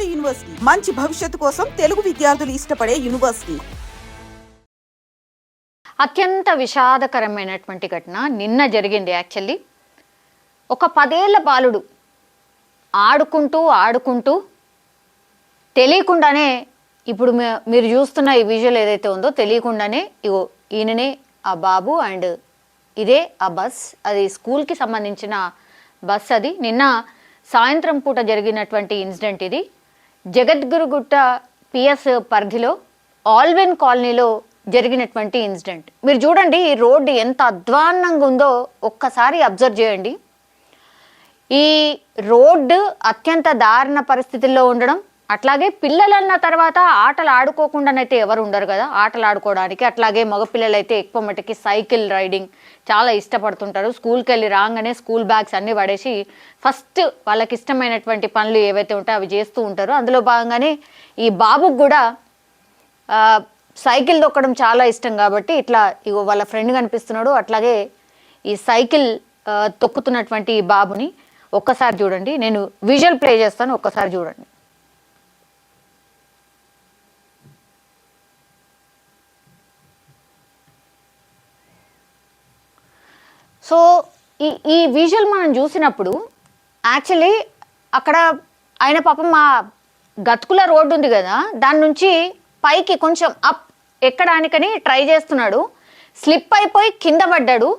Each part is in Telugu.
నాడు యూనివర్సిటీ మంచి భవిష్యత్తు కోసం తెలుగు విద్యార్థులు ఇష్టపడే యూనివర్సిటీ. అత్యంత విషాదకరమైనటువంటి ఘటన నిన్న జరిగింది. యాక్చువల్లీ ఒక 10 ఏళ్ల బాలుడు ఆడుకుంటూ తెలియకుండానే, ఇప్పుడు మీరు చూస్తున్న ఈ విజువల్ ఏదైతే ఉందో తెలియకుండానే ఇగో ఈయననే ఆ బాబు అండ్ ఇదే ఆ బస్, అది స్కూల్కి సంబంధించిన బస్. అది నిన్న సాయంత్రం పూట జరిగినటువంటి ఇన్సిడెంట్ ఇది. జగద్గురుగుట్ట పిఎస్ పరిధిలో ఆల్వెన్ కాలనీలో జరిగినటువంటి ఇన్సిడెంట్. మీరు చూడండి ఈ రోడ్డు ఎంత అధ్వాన్నంగా ఉందో ఒక్కసారి అబ్జర్వ్ చేయండి. ఈ రోడ్డు అత్యంత దారుణ పరిస్థితుల్లో ఉండడం, అట్లాగే పిల్లలన్న తర్వాత ఆటలు ఆడుకోకుండానైతే ఎవరు ఉండరు కదా ఆటలు ఆడుకోవడానికి. అట్లాగే మగపిల్లలైతే ఎక్కువ మటుకి సైకిల్ రైడింగ్ చాలా ఇష్టపడుతుంటారు. స్కూల్కి వెళ్ళి రాగానే స్కూల్ బ్యాగ్స్ అన్నీ పడేసి ఫస్ట్ వాళ్ళకి ఇష్టమైనటువంటి పనులు ఏవైతే ఉంటాయో అవి చేస్తూ ఉంటారు. అందులో భాగంగానే ఈ బాబుకు కూడా సైకిల్ తొక్కడం చాలా ఇష్టం కాబట్టి ఇట్లా ఇగో వాళ్ళ ఫ్రెండ్ కనిపిస్తున్నాడు, అట్లాగే ఈ సైకిల్ తొక్కుతున్నటువంటి ఈ బాబుని ఒక్కసారి చూడండి. నేను విజువల్ ప్లే చేస్తాను, ఒక్కసారి చూడండి. సో ఈ విజువల్ మనం చూసినప్పుడు యాక్చువల్లీ అక్కడ ఆయన పాపం మా గతుకుల రోడ్డు ఉంది కదా, దాని నుంచి పైకి కొంచెం అప్ ఎక్కడానికని ట్రై చేస్తున్నాడు. స్లిప్ అయిపోయి కింద పడ్డాడు.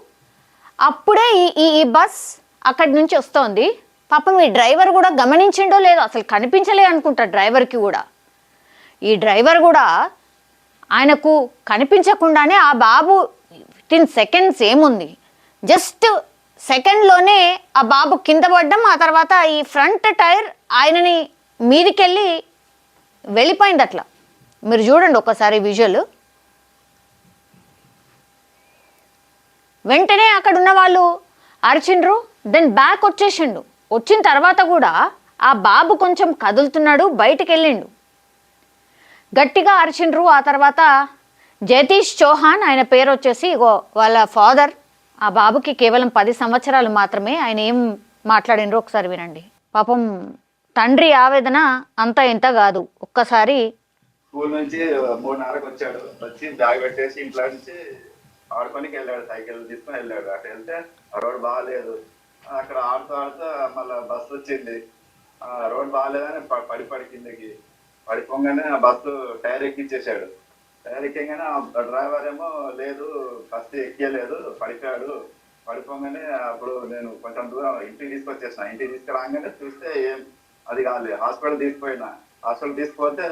అప్పుడే ఈ బస్ అక్కడి నుంచి వస్తోంది. పాపం ఈ డ్రైవర్ కూడా గమనించిండో లేదో, అసలు కనిపించలే అనుకుంటా డ్రైవర్కి కూడా. ఈ డ్రైవర్ కూడా ఆయనకు కనిపించకుండానే ఆ బాబు వితిన్ సెకండ్స్ ఏముంది, జస్ట్ సెకండ్లోనే ఆ బాబు కింద పడ్డం, ఆ తర్వాత ఈ ఫ్రంట్ టైర్ ఆయనని మీదికెళ్ళి వెళ్ళిపోయింది. అట్లా మీరు చూడండి ఒకసారి విజువల్. వెంటనే అక్కడ ఉన్న వాళ్ళు అరిచిండ్రు, దెన్ బ్యాక్ వచ్చేసిండు. వచ్చిన తర్వాత కూడా ఆ బాబు కొంచెం కదులుతున్నాడు, బయటికి వెళ్ళిండు. గట్టిగా అరిచిండ్రు. ఆ తర్వాత జతీష్ చౌహాన్ ఆయన పేరు వచ్చేసి, వాళ్ళ ఫాదర్, ఆ బాబుకి కేవలం 10 సంవత్సరాలు మాత్రమే. ఆయన ఏం మాట్లాడినరో ఒకసారి వినండి. పాపం తండ్రి ఆవేదన అంతా ఇంత కాదు. ఒక్కసారి స్కూల్ నుంచి 3:30కి వచ్చాడు. వచ్చి బ్యాగ్ పెట్టేసి ఇంట్లో నుంచి ఆడుకోనికి వెళ్ళాడు, సైకిల్ తీసుకొని వెళ్ళాడు. అక్కడ వెళ్తే ఆ రోడ్ బాగాలేదు. అక్కడ ఆడుతూ మళ్ళీ బస్సు వచ్చింది. రోడ్ బాగాలేదని పడి కిందకి పడిపోగానే ఆ బస్సు టైర్ ఎక్కించేసాడు. టైర్ ఎక్కగానే ఆ డ్రైవర్ ఏమో లేదు బస్సు ఎక్కలేదు, పడిపోగానే అప్పుడు నేను కొంచెం దూరం ఇంటికి తీసుకొచ్చేసిన. ఇంటికి తీసుకురాగానే చూస్తే ఏం అది కాదు. హాస్పిటల్ తీసుకుపోతే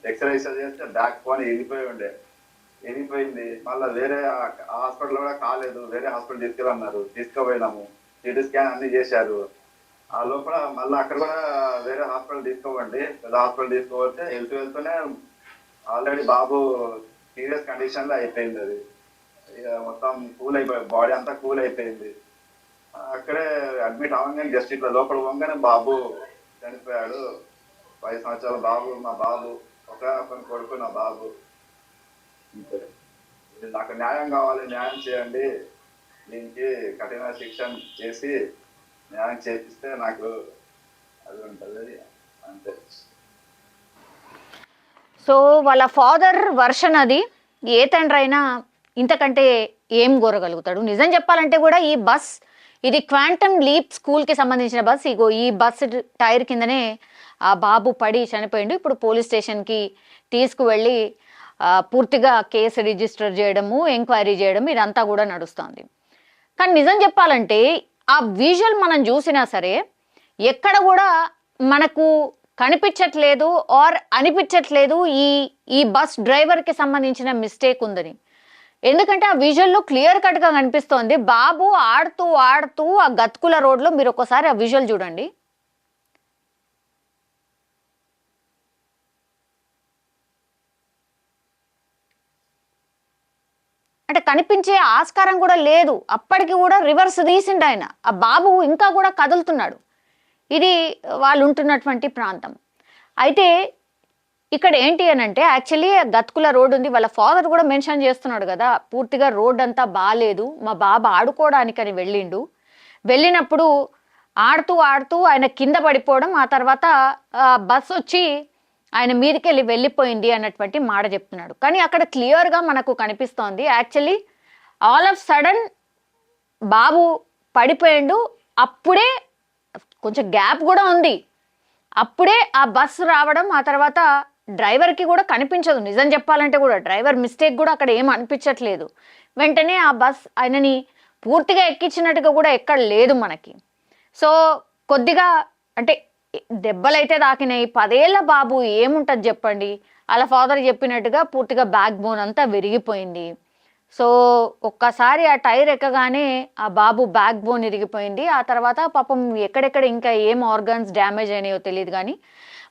ఎక్స్రే చేస్తే బ్యాక్ పోని వెళ్ళిపోయింది. మళ్ళీ వేరే హాస్పిటల్ కూడా కాలేదు, వేరే హాస్పిటల్ తీసుకెళ్ళన్నారు. తీసుకుపోయినాము, సిటీ స్కాన్ అన్ని చేశారు. ఆ లోపల మళ్ళీ అక్కడ కూడా వేరే హాస్పిటల్ తీసుకోవండి, పెద్ద హాస్పిటల్ తీసుకోపోతే వెళ్తూనే ఆల్రెడీ బాబు సీరియస్ కండిషన్ లో అయిపోయింది. అది మొత్తం కూల్ అయిపోయింది, బాడీ అంతా కూల్ అయిపోయింది. అక్కడే అడ్మిట్ అవ్వగానే జస్ట్ ఇట్లా లోపల పోగానే బాబు చనిపోయాడు. 5 సంవత్సరాల బాబు, మా బాబు, ఒక కొడుకు నా బాబు. నాకు న్యాయం కావాలి, న్యాయం చేయండి. దీనికి కఠిన శిక్ష చేసి న్యాయం చేపిస్తే నాకు అది ఉంటుంది అంతే. సో వాళ్ళ ఫాదర్ వర్షన్ అది. ఏ తండ్రి అయినా ఇంతకంటే ఏం కోరగలుగుతాడు? నిజం చెప్పాలంటే కూడా ఈ బస్, ఇది క్వాంటమ్ లీప్ స్కూల్కి సంబంధించిన బస్. ఇగో ఈ బస్ టైర్ కిందనే ఆ బాబు పడి చనిపోయిండు. ఇప్పుడు పోలీస్ స్టేషన్కి తీసుకువెళ్ళి పూర్తిగా కేసు రిజిస్టర్ చేయడము, ఎంక్వైరీ చేయడం ఇదంతా కూడా నడుస్తుంది. కానీ నిజం చెప్పాలంటే ఆ విజువల్ మనం చూసినా సరే ఎక్కడ కూడా మనకు కనిపించట్లేదు ఆర్ అనిపించట్లేదు ఈ బస్ డ్రైవర్కి సంబంధించిన మిస్టేక్ ఉందని. ఎందుకంటే ఆ విజువల్లో క్లియర్ కట్గా కనిపిస్తోంది బాబు ఆడుతూ ఆ గతుకుల రోడ్లో. మీరు ఒకసారి ఆ విజువల్ చూడండి. అంటే కనిపించే ఆస్కారం కూడా లేదు. అప్పటికి కూడా రివర్స్ తీసిండు ఆయన. ఆ బాబు ఇంకా కూడా కదులుతున్నాడు. ఇది వాళ్ళు ఉంటున్నటువంటి ప్రాంతం. అయితే ఇక్కడ ఏంటి అని అంటే యాక్చువల్లీ గతుకుల రోడ్ ఉంది. వాళ్ళ ఫాదర్ కూడా మెన్షన్ చేస్తున్నాడు కదా, పూర్తిగా రోడ్ అంతా బాగాలేదు, మా బాబు ఆడుకోవడానికని వెళ్ళినప్పుడు ఆడుతూ ఆడుతూ ఆయన కింద పడిపోవడం, ఆ తర్వాత బస్ వచ్చి ఆయన మీదకి వెళ్ళిపోయింది అన్నటువంటి మాట చెప్తున్నాడు. కానీ అక్కడ క్లియర్గా మనకు కనిపిస్తోంది యాక్చువల్లీ ఆల్ ఆఫ్ సడన్ బాబు పడిపోయిండు. అప్పుడే కొంచెం గ్యాప్ కూడా ఉంది, అప్పుడే ఆ బస్సు రావడం, ఆ తర్వాత డ్రైవర్కి కూడా కనిపించదు. నిజం చెప్పాలంటే కూడా డ్రైవర్ మిస్టేక్ కూడా అక్కడ ఏం అనిపించట్లేదు. వెంటనే ఆ బస్ ఆయనని పూర్తిగా ఎక్కించినట్టుగా కూడా ఎక్కడ లేదు మనకి. సో కొద్దిగా అంటే దెబ్బలైతే తాకినాయి. 10 ఏళ్ల బాబు ఏముంటుంది చెప్పండి. అలా ఫాదర్ చెప్పినట్టుగా పూర్తిగా బ్యాక్ బోన్ అంతా విరిగిపోయింది. సో ఒక్కసారి ఆ టైర్ ఎక్కగానే ఆ బాబు బ్యాక్ బోన్ ఇరిగిపోయింది. ఆ తర్వాత పాపం ఎక్కడెక్కడ ఇంకా ఏం ఆర్గన్స్ డ్యామేజ్ అయినాయో తెలియదు. కానీ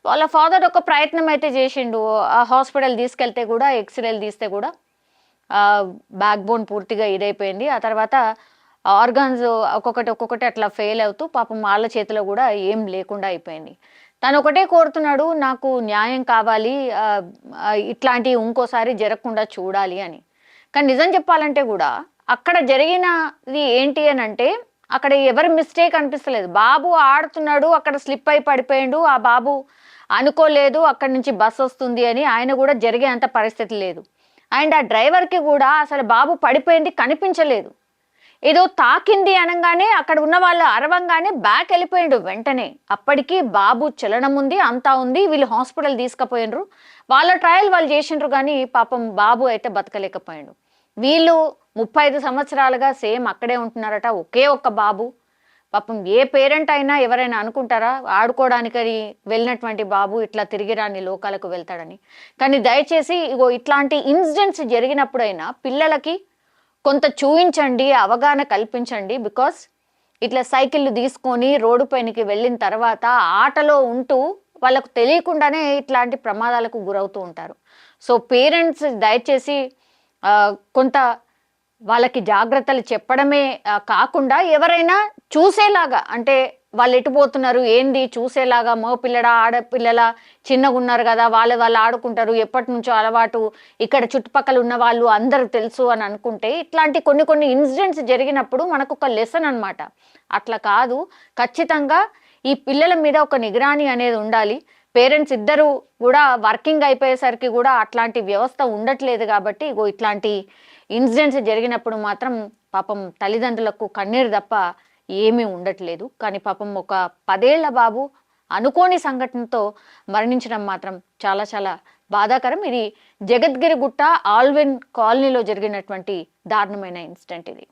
వాళ్ళ ఫాదర్ ఒక ప్రయత్నం అయితే చేసిండు. ఆ హాస్పిటల్ తీసుకెళ్తే కూడా ఎక్స్రేలు తీస్తే కూడా బ్యాక్ బోన్ పూర్తిగా ఇదైపోయింది. ఆ తర్వాత ఆర్గాన్స్ ఒక్కొక్కటి అట్లా ఫెయిల్ అవుతూ పాపం వాళ్ళ చేతిలో కూడా ఏం లేకుండా అయిపోయింది. తను ఒకటే కోరుతున్నాడు, నాకు న్యాయం కావాలి, ఇట్లాంటివి ఇంకోసారి జరగకుండా చూడాలి అని. కానీ నిజం చెప్పాలంటే కూడా అక్కడ జరిగినది ఏంటి అని అంటే అక్కడ ఎవరి మిస్టేక్ అనిపిస్తలేదు. బాబు ఆడుతున్నాడు, అక్కడ స్లిప్ అయి పడిపోయాడు. ఆ బాబు అనుకోలేదు అక్కడి నుంచి బస్ వస్తుంది అని, ఆయన కూడా జరిగే అంత పరిస్థితి లేదు. అండ్ ఆ డ్రైవర్కి కూడా అసలు బాబు పడిపోయింది కనిపించలేదు. ఏదో తాకింది అనగానే అక్కడ ఉన్న వాళ్ళు అరవంగానే బ్యాక్ వెళ్ళిపోయిండు వెంటనే. అప్పటికి బాబు చలనం ఉంది, అంతా ఉంది. వీళ్ళు హాస్పిటల్ తీసుకుపోయినరు, వాళ్ళ ట్రయల్ వాళ్ళు చేసిండ్రు. కానీ పాపం బాబు అయితే బతకలేకపోయాడు. వీళ్ళు 35 సంవత్సరాలుగా సేమ్ అక్కడే ఉంటున్నారట, ఒకే ఒక్క బాబు. పాపం ఏ పేరెంట్ అయినా ఎవరైనా అనుకుంటారా ఆడుకోవడానికని వెళ్ళినటువంటి బాబు ఇట్లా తిరిగి రాని లోకాలకు వెళ్తాడని. కానీ దయచేసి ఇగో ఇట్లాంటి ఇన్సిడెంట్స్ జరిగినప్పుడైనా పిల్లలకి కొంత చూయించండి, అవగాహన కల్పించండి. బికాస్ ఇట్లా సైకిళ్ళు తీసుకొని రోడ్డు పైనకి వెళ్ళిన తర్వాత ఆటలో ఉంటూ వాళ్ళకు తెలియకుండానే ఇట్లాంటి ప్రమాదాలకు గురవుతూ ఉంటారు. సో పేరెంట్స్ దయచేసి కొంత వాళ్ళకి జాగ్రత్తలు చెప్పడమే కాకుండా ఎవరైనా చూసేలాగా, అంటే వాళ్ళు ఎటుపోతున్నారు ఏంది చూసేలాగా, మగపిల్లడా ఆడపిల్లల చిన్నగా ఉన్నారు కదా, వాళ్ళు ఆడుకుంటారు, ఎప్పటి నుంచో అలవాటు, ఇక్కడ చుట్టుపక్కల ఉన్న వాళ్ళు అందరూ తెలుసు అని అనుకుంటే ఇట్లాంటి కొన్ని ఇన్సిడెంట్స్ జరిగినప్పుడు మనకు ఒక లెసన్ అనమాట. అట్లా కాదు, ఖచ్చితంగా ఈ పిల్లల మీద ఒక నిగరాని అనేది ఉండాలి. పేరెంట్స్ ఇద్దరు కూడా వర్కింగ్ అయిపోయేసరికి కూడా అట్లాంటి వ్యవస్థ ఉండట్లేదు. కాబట్టి ఇగో ఇట్లాంటి ఇన్సిడెంట్స్ జరిగినప్పుడు మాత్రం పాపం తల్లిదండ్రులకు కన్నీరు తప్ప ఏమీ ఉండట్లేదు. కానీ పాపం ఒక 10 ఏళ్ల బాబు అనుకోని సంఘటనతో మరణించడం మాత్రం చాలా చాలా బాధాకరం. ఇది జగద్గిరిగుట్ట ఆల్విన్ కాలనీలో జరిగినటువంటి దారుణమైన ఇన్సిడెంట్ ఇది.